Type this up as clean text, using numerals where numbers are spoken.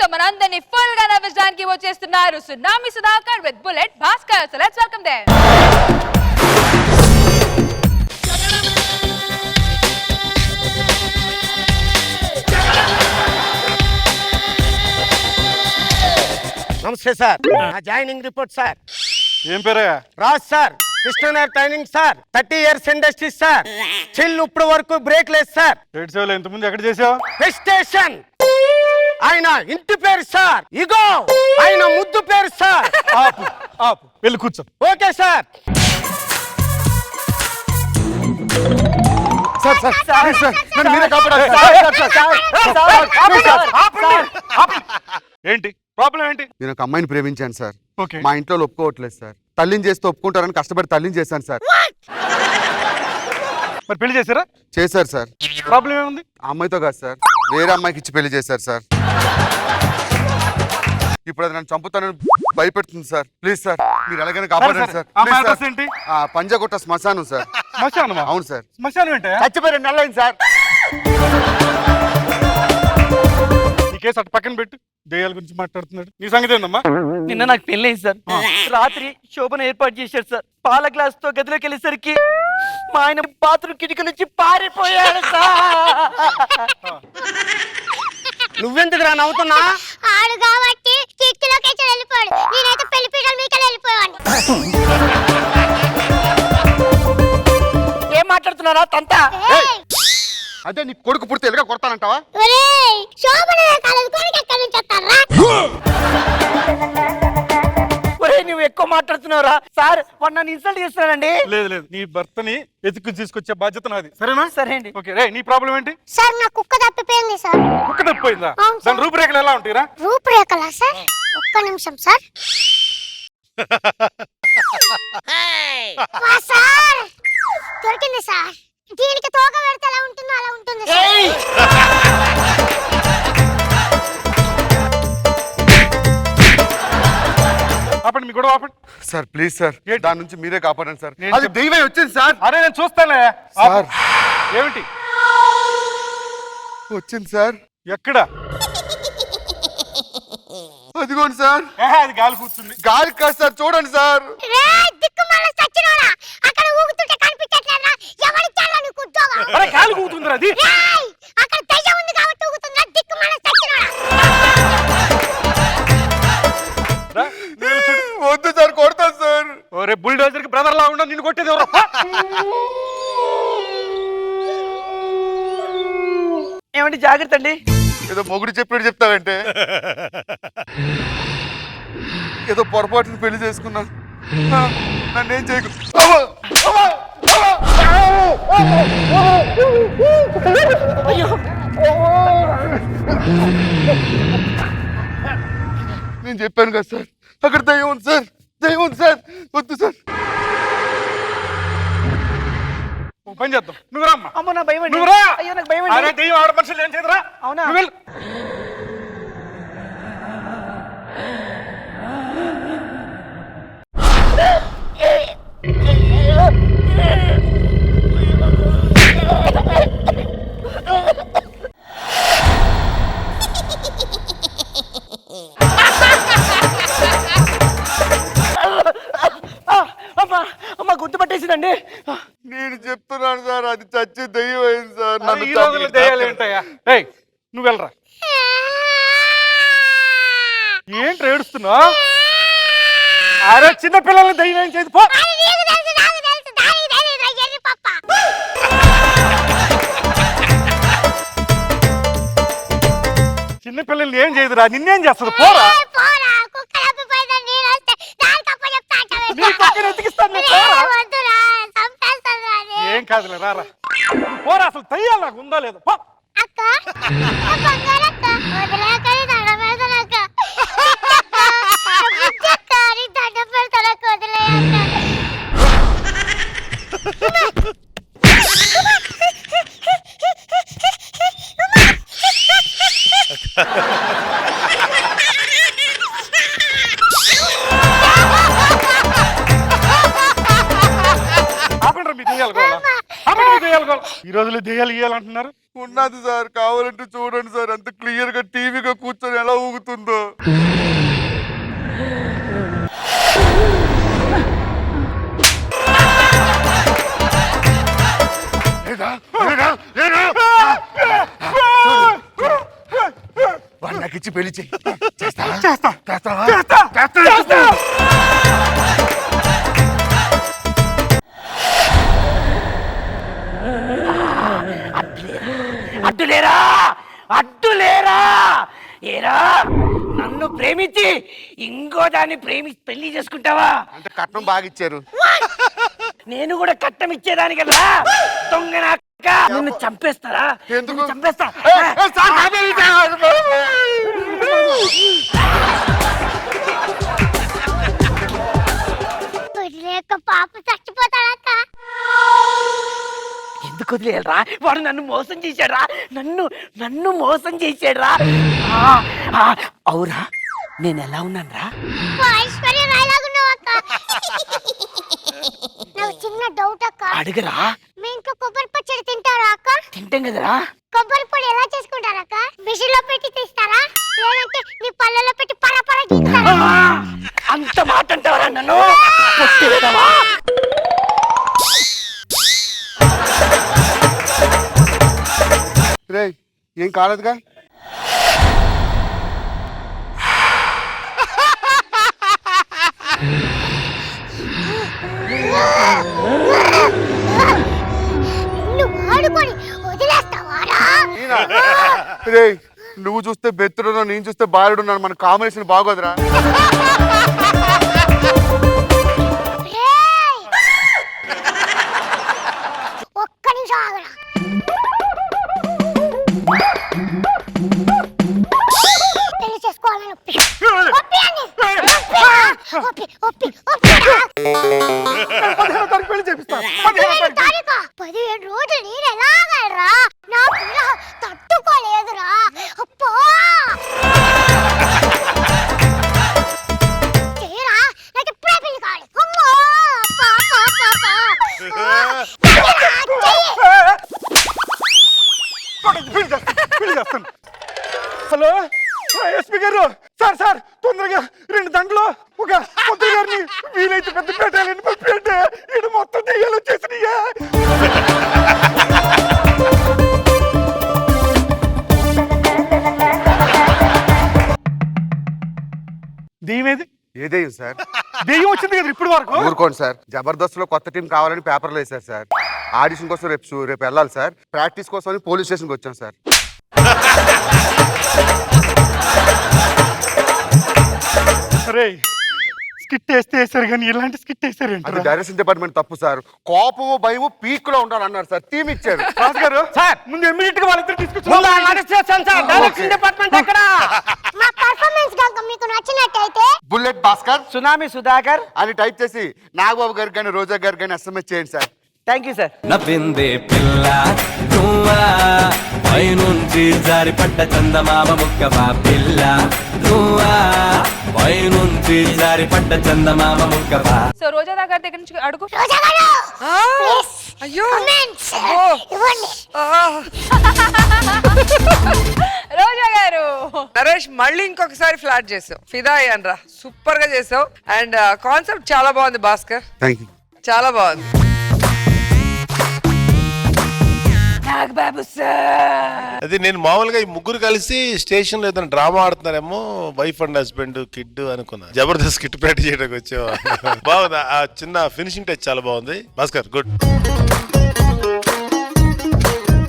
So మనందరినీ full గా నవ్వించడానికి వచ్చేస్తున్నారు tsunami Sudhakar with bullet Bhaskar. So let's welcome them. నమస్తే సార్. నా జాయినింగ్ రిపోర్ట్ సార్. ఏం పేరయ్యా? Raj sir, Krishnanagar training sir, 30 years industry sir. Chill ఇప్పుడు వరకు బ్రేక్ లేదు సార్. రేట్ సేవలు ఇంతకుముందు ఎక్కడ చేసావు? స్టేషన్. ఆయన ఇంటి పేరు సార్. ఇగో ఆయన ముద్దు పేరు సార్. ఆపు ఆపు, వెళ్ళి కూర్చో. Okay sir. Sir sir sir sir నన్ను మీరే కాపాడాలి సార్. ఏంటి ప్రాబ్లం ఏంటి? నేను ఒక అమ్మాయిని ప్రేమించాను సార్. ఓకే. మా ఇంట్లో ఒప్పుకోవట్లేదు సార్. తల్లిని చేస్తే ఒప్పుకుంటారని కష్టపడి తల్లిని చేశాను సార్. మరి పెళ్లి చేశారా? చేశారు సార్. ప్రాబ్లం ఏముంది? ఆ అమ్మాయితో కాదు సార్, వేరే అమ్మాయికి ఇచ్చి పెళ్లి చేశారు సార్. ఇప్పుడు అది నన్ను చంపుతానని భయపెడుతుంది సార్. ప్లీజ్ సార్, మీరు ఎలాగైనా కాపాడండి సార్. అమ్మాయి అడ్రస్ ఏంటి? పంజగుట్ట శ్మశానం సార్. శ్మశానమా? అవును సార్. శ్మశానం ఏంటా? చచ్చిపోయి 2 నెలలైంది సార్. ఈ కేసు అటు పక్కన పెట్టు. దెయ్యాల గురించి మాట్లాడుతున్నాడు. నీ సంగతి ఏందమ్మా? నిన్న నాకు పెళ్ళైంది సార్. రాత్రి శోభన ఏర్పాటు చేశారు సార్. పాల గ్లాస్ తో గదిలోకి వెళ్ళేసరికి మా ఆయన బాత్రూమ్ కిటికీ నుంచి పారిపోయాడు సార్. నువ్వెందుకు రా నవ్వుతున్నా? ఆడు కాబట్టి కిటికీలోకి వెళ్ళిపోయాడు. నేనైతే పెళ్లి పీటల మీదకి వెళ్ళిపోయాను. ఏం మాట్లాడుతున్నారా తంత? అదే నీ కొడుకు పుడితే ఎలాగ కొడతానంటావా? ఒరేయ్, శోభన కాలేజ్ కొడుకు ఎక్కడి నుంచి వస్తారా? ఒరే నువ్వు ఎక్కువ మాట్లాడుతున్నావురా సార్. వాడు నన్ను ఇన్సల్ట్ చేస్తున్నాడండి. లేదు లేదు, నీ భర్తని వెతుకు తీసుకొచ్చే బాధ్యత నాది. సరేనా? సరే అండి. ఓకే. రే, నీ ప్రాబ్లం ఏంటి? సార్, నా కుక్క తప్పిపోయింది సార్. కుక్క తప్పిపోయిందా? అవును సార్. దాని రూపురేఖలు ఎలా ఉంటాయిరా? రూపురేఖలా సార్? ఒక్క నిమిషం సార్. సార్ దొరికింది సార్. దీనికి తోక పెడితే ఎలా ఉంటుందో అలా ఉంటుంది సార్. ఆపండి, మీ గొడవ ఆపండి. సార్ ప్లీజ్ సార్, దాని నుంచి మీరే కాపాడండి సార్. నేను అది దైవే వచ్చింది సార్. అరే నేను చూస్తానే. సార్ ఏమిటి వచ్చింది సార్? ఎక్కడ? అదిగోండి సార్. అది గాలి కూర్చుంది. గాలి కాదు సార్, చూడండి సార్. రేయ్ దిక్కుమాల సచ్చినోడా, అక్కడ ఊగుతుంటే కనిపించట్లేదా? ఎవరిచ్చారా నీకు ఉద్యోగం? అరే గాలి కూతుందిరా అది. రేయ్, అక్కడ దయ్యం ఉంది కాబట్టి ఊగుతుందా? దిక్కుమాల సచ్చినోడా. రా, నేను చూడు. వద్దు సార్, కొడతాను సార్. ఒరే బుల్డోజర్ కి బ్రదర్ లా ఉండా, నిన్ను కొట్టేది ఎవరు? ఏమండి జాగ్రత్త అండి. ఏదో మొగుడు చెప్పినట్టు చెప్తావంటే. ఏదో పొరపాటుని పెళ్లి చేసుకున్నాను. నన్నేం చేయకు. అయ్యో నేను చెప్పాను కదా సార్, అక్కడ దయ్యం ఉంది సార్. దయ్యం ఉంది సార్. వద్దు సార్. ఓ పని చేద్దాం, నువ్వు రామ్మా. అమ్మో నా భయం అండి. నువ్వు రా. అయ్యో నాకు భయం అరే అండి. దెయ్యం ఆడ మనుషులు ఏం చేయదురా. అవునా? నువ్వు వెళ్ళు. అమ్మా గుర్తు పట్టేసిందండి. నేను చెప్తున్నాను సార్, అది చచ్చి దయ్యం అయింది సార్. అరే, ఈ రోజుల్లో దెయ్యాలు ఏంటయ్యా? ఏయ్ నువ్వు వెళ్ళరా. ఏంటి ఏడుస్తున్నావు? అరే చిన్న పిల్లల్ని దయ్యం ఏం చేయదు. పో. అది నీకు తెలుసు, నాకు తెలుసు. దానికి తెలియదురా ఎర్రి పప్ప. చిన్న పిల్లల్ని ఏం చేయదురా, నిన్నేం చేస్తుంది? పోరా. ఏయ్, పోరా, కుక్క తప్పిపోయిందని నేను వస్తే దానికి అప్ప చెప్తా అంటావే. నీ పక్కన ఎతికిస్తాను నేను. పోరా. ఏయ్, వద్దురా, చంపేస్తానురా అది. ఏం కాదులే, రారా. పోరా, అసలు దయ్యాలు నాకు ఉందా లేదా? పో. అక్క, నా బంగారక్క, వదిలేకని దండం పెడతానక్క. బుజ్జక్క, నీ దండం పెడతానక్క, వదిలేయక్క. ఆపండి మీ దెయ్యాలు గోల. ఆపండి మీ దెయ్యాలు గోల. ఈ రోజులో దెయ్యాలు ఇయ్యాలంటున్నారు. ఉన్నది సార్, కావాలంటే చూడండి సార్, అంత క్లియర్ గా టీవీగా కూర్చొని ఎలా ఊగుతుందో. వాడు నాకు ఇచ్చి పెళ్లి చెయ్యి. చేస్తావా? అడ్డులేరా, అడ్డులేరా. ఏరా, నన్ను ప్రేమించి ఇంకో దాన్ని పెళ్లి చేసుకుంటావా? అంటే కట్నం బాగా ఇచ్చారు. నేను కూడా కట్నం ఇచ్చేదాని కదా. దొంగ నిన్ను చంపేస్తారా? ఎందుకు? నిన్ను చంపేస్తా. వదిలేక పాప చచ్చిపోతాడక్క. ఎందుకు వదిలేయాలరా? వాడు నన్ను మోసం చేశాడురా, నన్ను మోసం చేశాడురా. అవురా, నేను ఎలా ఉన్నాను రా? ఐశ్వర్య రాయలాగున్నావు అక్క. నాకు చిన్న డౌట్ అక్క. అడుగురా. మీ ఇంట్లో కొబ్బరి పచ్చడి తింటారా అక్క? తింటాం కదరా. కొబ్బరి పొడి ఎలా చేసుకుంటారా అక్క? మిషన్ లో పెట్టి తీస్తారా, లేదంటే నీ పళ్ళలో పెట్టి పరపర గీస్తారా? అంత మాట అంటావరా నన్ను? పొట్టివేదవా? రే, ఏం కాలేదుగా? నువ్వు ఆడుకొని వదిలేస్తావారా? రే, నువ్వు చూస్తే బెత్తుడున్నావు, నేను చూస్తే బాలుడున్నాను, మన కాంబినేషన్ బాగోదురా. రేయ్! ఒక్క నిమిషం ఆగరా. పెళ్లి చేసుకోవాలని ఒప్పి. ఒప్పి అని. ఒప్పి, ఒప్పి, ఒప్పి. 15వ తారీఖు పెళ్లి చేపిస్తా. 15వ తారీఖా? 15 రోజులు నేను ఎలాగలరా? నా పిల్ల తట్టుకోలేదురా. అప్పా! చేయరా, నాకు ఇప్పుడే పెళ్లి కావాలి. అమ్మో! అప్పా, అప్పా, అప్పా, అప్పా. పెళ్లి చేస్తాను. హలో, ఎస్పీ గారు. సార్ తొందరగా 2 గంటలు ఒక పొద్దు గారిని వీలైతే పెద్ద పెట్టాలని పంపించండి. ఇది మొత్తం దెయ్యాలు వచ్చేసినాయా? దెయ్యమేది? ఏదేం సార్? దెయ్యం వచ్చింది కదా ఇప్పుడు వరకు. ఊరుకోండి సార్, జబర్దస్త్ లో కొత్త టీం కావాలని పేపర్లో వేశారు సార్. ఆడిషన్ కోసం రేపు వెళ్ళాలి సార్. ప్రాక్టీస్ కోసం పోలీస్ స్టేషన్కి వచ్చాం సార్. అరే, స్కిట్ వేస్తారు కానీ ఇలాంటి స్కిట్ వేస్తారు అది డైరెక్షన్ డిపార్ట్మెంట్ తప్పు సార్. కోపము భయము పీక్ లో ఉండాలన్నారు సార్, టీం ఇచ్చారు. రాజు గారు సార్, ముందు ఇమ్మీడియట్ గా వాళ్ళిద్దరు తీసుకొచ్చి డైరెక్షన్ డిపార్ట్మెంట్ ఎక్కడ? మా పర్ఫార్మెన్స్ గనుక మీకు నచ్చినట్టయితే బుల్లెట్ భాస్కర్ సునామీ సుధాకర్ అని టైప్ చేసి నాగబాబు గారికి కానీ రోజా గారికి కానీ SMS చేయండి సార్. Thank you sir. నవ్విందే పిల్ల నువ్వా, పైనుంచి జారిపడ్డ చందమామ ముక్కవా పిల్ల నువ్వా, పైనుంచి జారిపడ్డ చందమామ ముక్కవా. సో రోజా గారి దగ్గర నుంచి అడుగు. రోజా గారు, ప్లీజ్ అయ్యో comments ఇవ్వండి. రోజా గారు, నరేష్ మళ్ళీ ఇంకొకసారి ఫ్లాట్ చేసావు. ఫిదా అయ్యాను రా, సూపర్ గా చేసావు. అండ్ కాన్సెప్ట్ చాలా బాగుంది భాస్కర్, థ్యాంక్ యూ. చాలా బాగుంది. నాగబాబు సార్, అది నేను మామూలుగా ఈ ముగ్గురు కలిసి స్టేషన్ లో ఏదైనా డ్రామా ఆడుతున్నారేమో, వైఫ్ అండ్ హస్బెండ్ కిడ్ అనుకున్నా. జబర్దస్త్ కిట్ ప్రాక్టీస్ చేయడానికి వచ్చేవా. బాగుంది, ఆ చిన్న ఫినిషింగ్ టచ్ చాలా బాగుంది భాస్కర్, గుడ్.